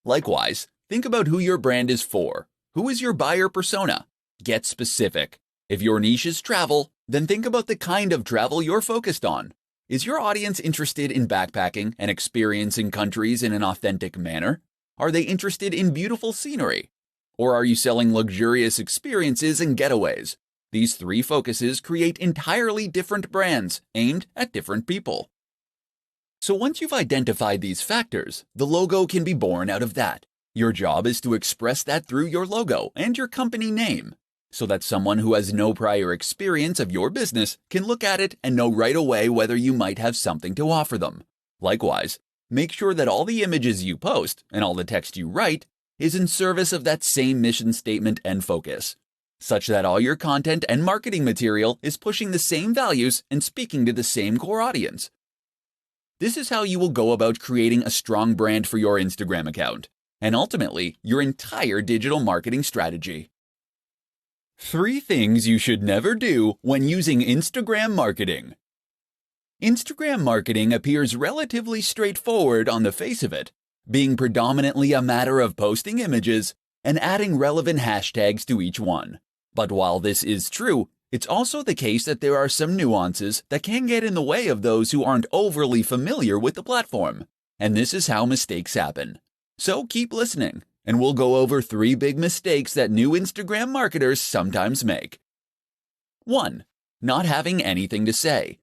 Likewise, think about who your brand is for. Who is your buyer persona? Get specific. If your niche is travel, then think about the kind of travel you're focused on. Is your audience interested in backpacking and experiencing countries in an authentic manner? Are they interested in beautiful scenery? Or are you selling luxurious experiences and getaways? These three focuses create entirely different brands aimed at different people. So once you've identified these factors, the logo can be born out of that. Your job is to express that through your logo and your company name, so that someone who has no prior experience of your business can look at it and know right away whether you might have something to offer them. Likewise, make sure that all the images you post and all the text you write is in service of that same mission statement and focus, such that all your content and marketing material is pushing the same values and speaking to the same core audience. This is how you will go about creating a strong brand for your Instagram account, and ultimately, your entire digital marketing strategy. 3 things you should never do when using Instagram marketing. Instagram marketing appears relatively straightforward on the face of it, being predominantly a matter of posting images and adding relevant hashtags to each one. But while this is true, it's also the case that there are some nuances that can get in the way of those who aren't overly familiar with the platform, and this is how mistakes happen. So keep listening, and we'll go over 3 big mistakes that new Instagram marketers sometimes make. 1. Not having anything to say.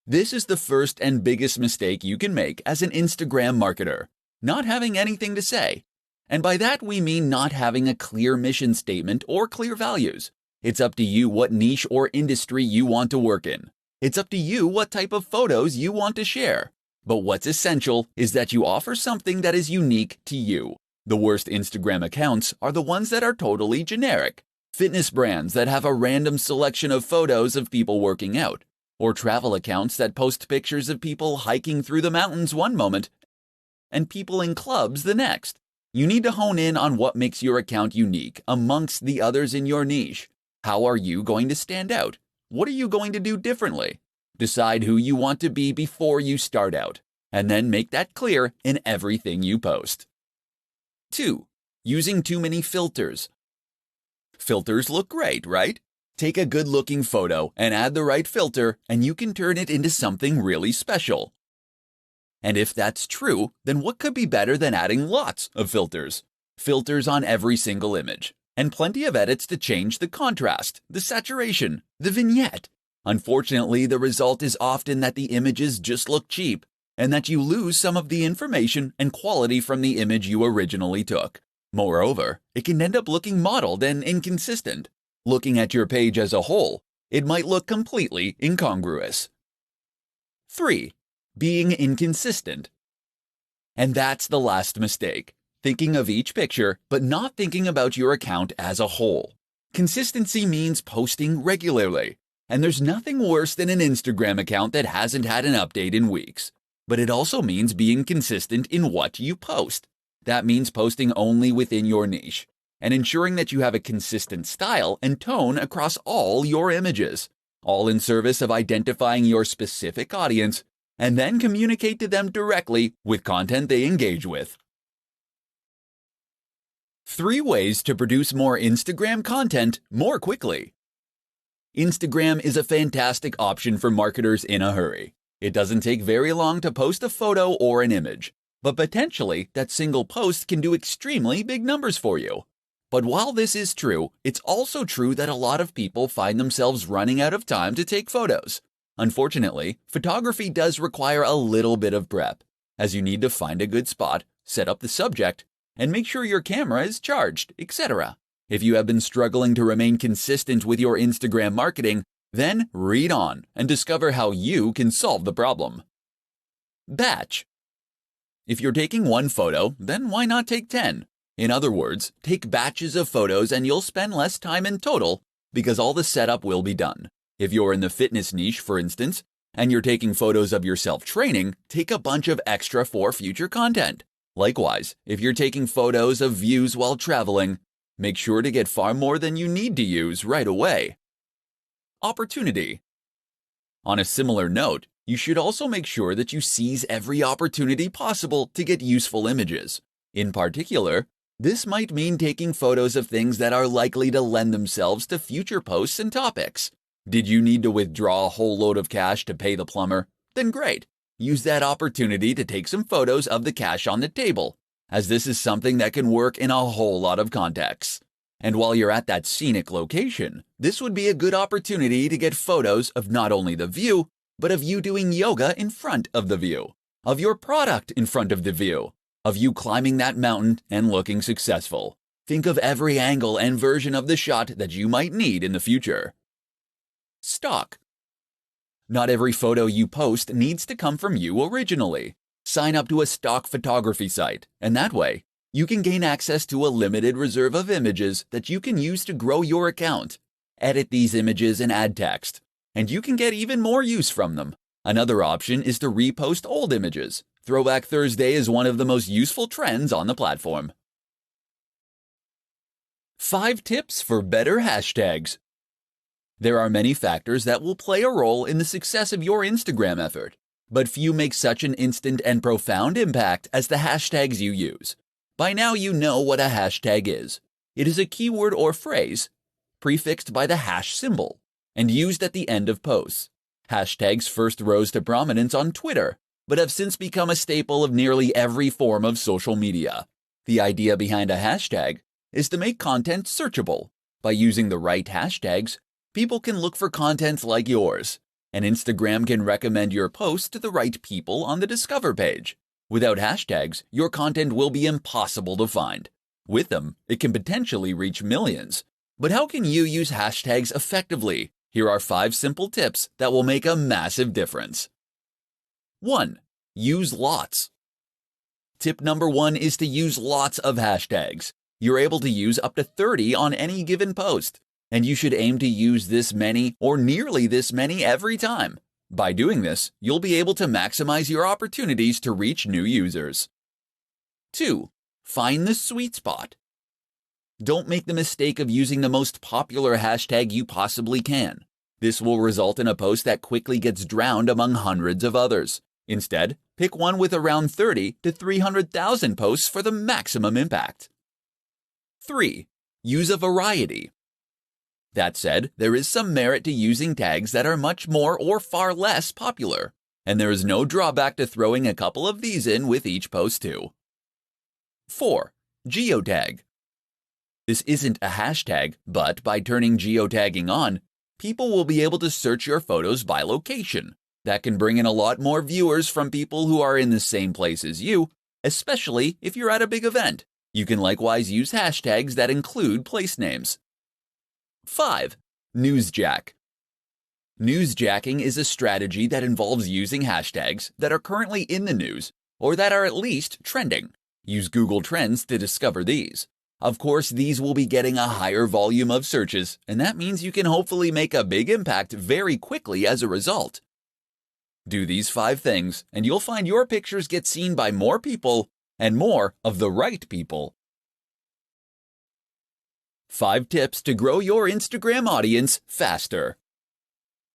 This is the first and biggest mistake you can make as an Instagram marketer, not having anything to say. And by that we mean not having a clear mission statement or clear values. It's up to you what niche or industry you want to work in. It's up to you what type of photos you want to share. But what's essential is that you offer something that is unique to you. The worst Instagram accounts are the ones that are totally generic. Fitness brands that have a random selection of photos of people working out, or travel accounts that post pictures of people hiking through the mountains one moment and people in clubs the next. You need to hone in on what makes your account unique amongst the others in your niche. How are you going to stand out? What are you going to do differently? Decide who you want to be before you start out, and then make that clear in everything you post. 2. Using too many filters. Filters look great, right? Take a good-looking photo and add the right filter, and you can turn it into something really special. And if that's true, then what could be better than adding lots of filters? Filters on every single image, and plenty of edits to change the contrast, the saturation, the vignette. Unfortunately, the result is often that the images just look cheap, and that you lose some of the information and quality from the image you originally took. Moreover, it can end up looking modeled and inconsistent. Looking at your page as a whole, it might look completely incongruous. 3. Being inconsistent. And that's the last mistake. Thinking of each picture, but not thinking about your account as a whole. Consistency means posting regularly, and there's nothing worse than an Instagram account that hasn't had an update in weeks. But it also means being consistent in what you post. That means posting only within your niche, and ensuring that you have a consistent style and tone across all your images, all in service of identifying your specific audience, and then communicate to them directly with content they engage with. 3 ways to produce more Instagram content more quickly. Instagram is a fantastic option for marketers in a hurry. It doesn't take very long to post a photo or an image, but potentially that single post can do extremely big numbers for you. But while this is true, it's also true that a lot of people find themselves running out of time to take photos. Unfortunately, photography does require a little bit of prep, as you need to find a good spot, set up the subject, and make sure your camera is charged, etc. If you have been struggling to remain consistent with your Instagram marketing, then read on and discover how you can solve the problem. Batch. If you're taking one photo, then why not take 10? In other words, take batches of photos and you'll spend less time in total because all the setup will be done. If you're in the fitness niche, for instance, and you're taking photos of yourself training, take a bunch of extra for future content. Likewise, if you're taking photos of views while traveling, make sure to get far more than you need to use right away. Opportunity. On a similar note, you should also make sure that you seize every opportunity possible to get useful images. In particular, this might mean taking photos of things that are likely to lend themselves to future posts and topics. Did you need to withdraw a whole load of cash to pay the plumber? Then great. Use that opportunity to take some photos of the cash on the table, as this is something that can work in a whole lot of contexts. And while you're at that scenic location, this would be a good opportunity to get photos of not only the view, but of you doing yoga in front of the view, of your product in front of the view, of you climbing that mountain and looking successful. Think of every angle and version of the shot that you might need in the future. Stock. Not every photo you post needs to come from you originally. Sign up to a stock photography site, and that way, you can gain access to a limited reserve of images that you can use to grow your account. Edit these images and add text, and you can get even more use from them. Another option is to repost old images. Throwback Thursday is one of the most useful trends on the platform. 5 tips for better hashtags. There are many factors that will play a role in the success of your Instagram effort, but few make such an instant and profound impact as the hashtags you use. By now you know what a hashtag is. It is a keyword or phrase prefixed by the hash symbol and used at the end of posts. Hashtags first rose to prominence on Twitter, but have since become a staple of nearly every form of social media. The idea behind a hashtag is to make content searchable. By using the right hashtags, people can look for content like yours, and Instagram can recommend your post to the right people on the Discover page. Without hashtags, your content will be impossible to find. With them, it can potentially reach millions. But how can you use hashtags effectively? Here are 5 simple tips that will make a massive difference. 1. Use lots. Tip number 1 is to use lots of hashtags. You're able to use up to 30 on any given post, and you should aim to use this many or nearly this many every time. By doing this, you'll be able to maximize your opportunities to reach new users. 2. Find the sweet spot. Don't make the mistake of using the most popular hashtag you possibly can. This will result in a post that quickly gets drowned among hundreds of others. Instead, pick one with around 30 to 300,000 posts for the maximum impact. 3. Use a variety. That said, there is some merit to using tags that are much more or far less popular, and there is no drawback to throwing a couple of these in with each post too. 4. Geotag. This isn't a hashtag, but by turning geotagging on, people will be able to search your photos by location. That can bring in a lot more viewers from people who are in the same place as you, especially if you're at a big event. You can likewise use hashtags that include place names. 5. Newsjack. Newsjacking is a strategy that involves using hashtags that are currently in the news or that are at least trending. Use Google Trends to discover these. Of course, these will be getting a higher volume of searches, and that means you can hopefully make a big impact very quickly as a result. Do these 5 things, and you'll find your pictures get seen by more people and more of the right people. 5 tips to grow your Instagram audience faster.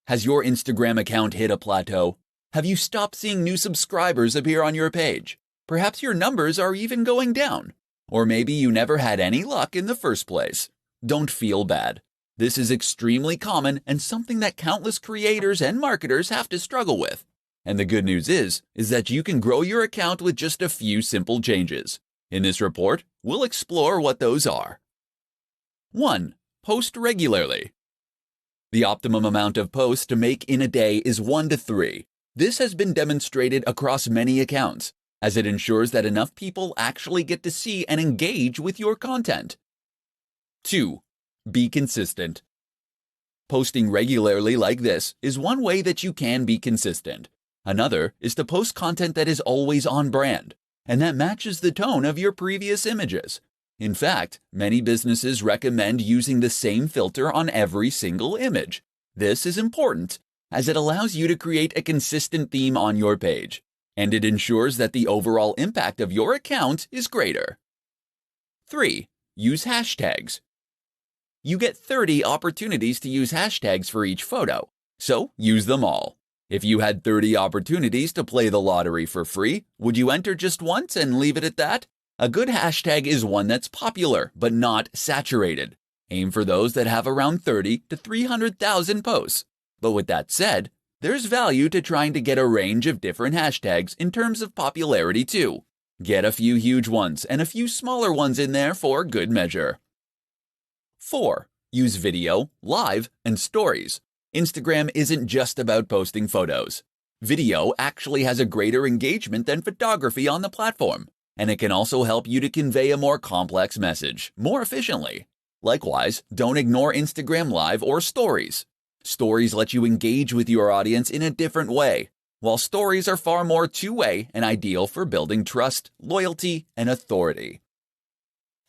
Has your Instagram account hit a plateau? Have you stopped seeing new subscribers appear on your page? Perhaps your numbers are even going down. Or maybe you never had any luck in the first place. Don't feel bad. This is extremely common and something that countless creators and marketers have to struggle with. And the good news is that you can grow your account with just a few simple changes. In this report, we'll explore what those are. 1. Post regularly. The optimum amount of posts to make in a day is 1 to 3. This has been demonstrated across many accounts, as it ensures that enough people actually get to see and engage with your content. 2. Be consistent. Posting regularly like this is one way that you can be consistent. Another is to post content that is always on brand, and that matches the tone of your previous images. In fact, many businesses recommend using the same filter on every single image. This is important, as it allows you to create a consistent theme on your page, and it ensures that the overall impact of your account is greater. 3. Use hashtags. You get 30 opportunities to use hashtags for each photo, so use them all. If you had 30 opportunities to play the lottery for free, would you enter just once and leave it at that? A good hashtag is one that's popular but not saturated. Aim for those that have around 30 to 300,000 posts. But with that said, there's value to trying to get a range of different hashtags in terms of popularity too. Get a few huge ones and a few smaller ones in there for good measure. 4. Use video, live, and stories. Instagram isn't just about posting photos. Video actually has a greater engagement than photography on the platform, and it can also help you to convey a more complex message more efficiently. Likewise, don't ignore Instagram Live or Stories. Stories let you engage with your audience in a different way, while stories are far more two-way and ideal for building trust, loyalty, and authority.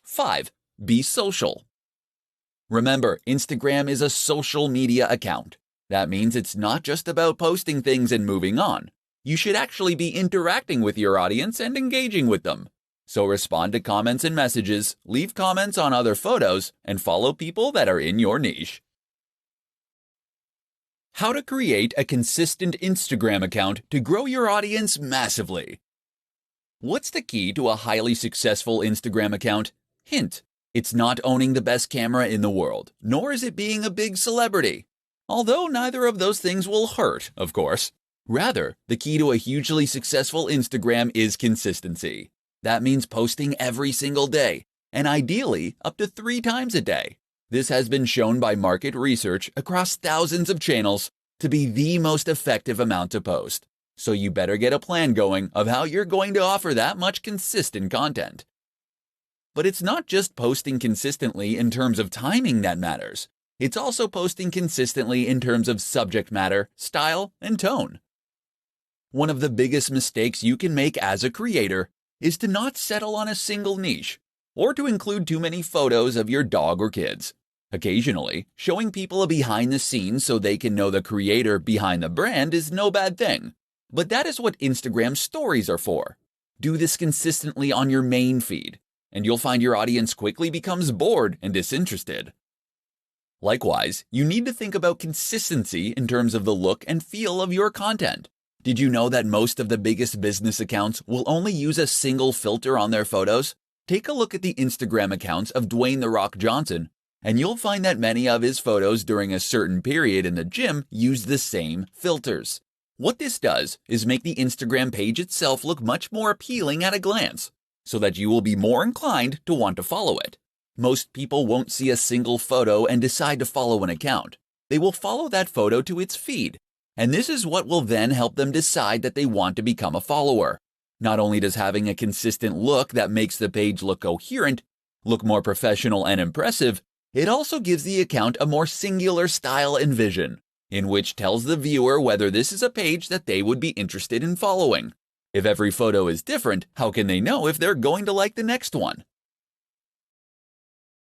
5. Be social. Remember, Instagram is a social media account. That means it's not just about posting things and moving on. You should actually be interacting with your audience and engaging with them. So respond to comments and messages, leave comments on other photos, and follow people that are in your niche. How to create a consistent Instagram account to grow your audience massively. What's the key to a highly successful Instagram account? Hint: it's not owning the best camera in the world, nor is it being a big celebrity. Although neither of those things will hurt, of course. Rather, the key to a hugely successful Instagram is consistency. That means posting every single day, and ideally up to 3 times a day. This has been shown by market research across thousands of channels to be the most effective amount to post. So you better get a plan going of how you're going to offer that much consistent content. But it's not just posting consistently in terms of timing that matters. It's also posting consistently in terms of subject matter, style, and tone. One of the biggest mistakes you can make as a creator is to not settle on a single niche, or to include too many photos of your dog or kids. Occasionally, showing people a behind the scenes so they can know the creator behind the brand is no bad thing. But that is what Instagram stories are for. Do this consistently on your main feed, and you'll find your audience quickly becomes bored and disinterested. Likewise, you need to think about consistency in terms of the look and feel of your content. Did you know that most of the biggest business accounts will only use a single filter on their photos? Take a look at the Instagram accounts of Dwayne "The Rock" Johnson, and you'll find that many of his photos during a certain period in the gym use the same filters. What this does is make the Instagram page itself look much more appealing at a glance, so that you will be more inclined to want to follow it. Most people won't see a single photo and decide to follow an account. They will follow that photo to its feed, and this is what will then help them decide that they want to become a follower. Not only does having a consistent look that makes the page look coherent, look more professional and impressive, it also gives the account a more singular style and vision, in which tells the viewer whether this is a page that they would be interested in following. If every photo is different, how can they know if they're going to like the next one?